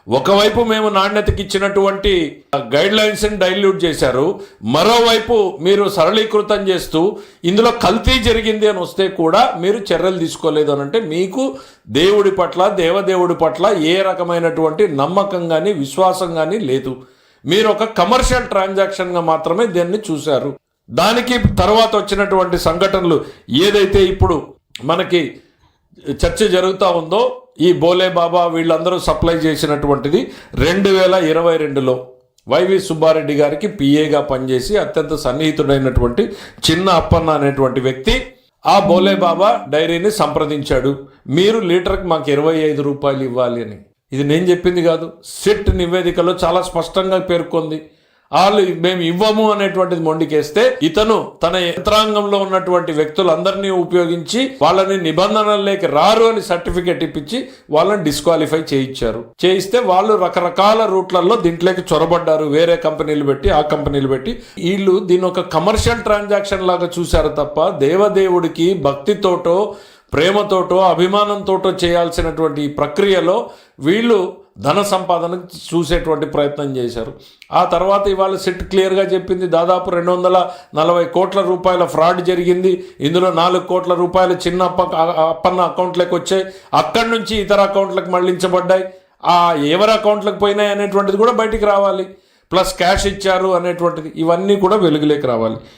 ఒకవైపు మేము నాణ్యతకి ఇచ్చినటువంటి గైడ్ లైన్స్ని డైల్యూట్ చేశారు, మరోవైపు మీరు సరళీకృతం చేస్తూ ఇందులో కల్తీ జరిగింది అని వస్తే కూడా మీరు చర్యలు తీసుకోలేదు అని అంటే మీకు దేవుడి పట్ల దేవదేవుడి పట్ల ఏ రకమైనటువంటి నమ్మకం కానీ విశ్వాసం కానీ లేదు. మీరు ఒక కమర్షియల్ ట్రాన్సాక్షన్గా మాత్రమే దీన్ని చూశారు. దానికి తర్వాత వచ్చినటువంటి సంఘటనలు ఏదైతే ఇప్పుడు మనకి చర్చ జరుగుతూ ఉందో, ఈ బోలే బాబా వీళ్ళందరూ సప్లై చేసినటువంటిది 2022లో వైవి సుబ్బారెడ్డి గారికి పిఏగా పనిచేసి అత్యంత సన్నిహితుడైనటువంటి చిన్న అప్పన్న అనేటువంటి వ్యక్తి ఆ బోలే బాబా డైరీని సంప్రదించాడు. మీరు లీటర్కి మాకు 25 రూపాయలు ఇవ్వాలి అని. ఇది నేను చెప్పింది కాదు, సిట్ నివేదికలో చాలా స్పష్టంగా పేర్కొంది. వాళ్ళు మేము ఇవ్వము అనేటువంటిది మొండికేస్తే ఇతను తన యంత్రాంగంలో ఉన్నటువంటి వ్యక్తులందరినీ ఉపయోగించి వాళ్ళని నిబంధనల్లోకి రారు అని సర్టిఫికేట్ ఇప్పించి వాళ్ళని డిస్క్వాలిఫై చేయిస్తే వాళ్ళు రకరకాల రూట్లలో దీంట్లోకి చొరబడ్డారు. వేరే కంపెనీలు పెట్టి ఆ కంపెనీలు పెట్టి వీళ్ళు దీన్ని ఒక కమర్షియల్ ట్రాన్సాక్షన్ లాగా చూశారు తప్ప దేవదేవుడికి భక్తితోటో ప్రేమతోటో అభిమానంతోటో చేయాల్సినటువంటి ఈ ప్రక్రియలో వీళ్ళు ధన సంపాదన చూసేటువంటి ప్రయత్నం చేశారు. ఆ తర్వాత ఇవాళ సిట్ క్లియర్గా చెప్పింది, దాదాపు 240 కోట్ల రూపాయల ఫ్రాడ్ జరిగింది. ఇందులో 4 కోట్ల రూపాయలు చిన్న అప్పన్న అకౌంట్లోకి వచ్చాయి, అక్కడి నుంచి ఇతర అకౌంట్లకు మళ్లించబడ్డాయి. ఆ ఎవరి అకౌంట్లకు పోయినాయి అనేటువంటిది కూడా బయటికి రావాలి, ప్లస్ క్యాష్ ఇచ్చారు అనేటువంటిది ఇవన్నీ కూడా వెలుగులోకి రావాలి.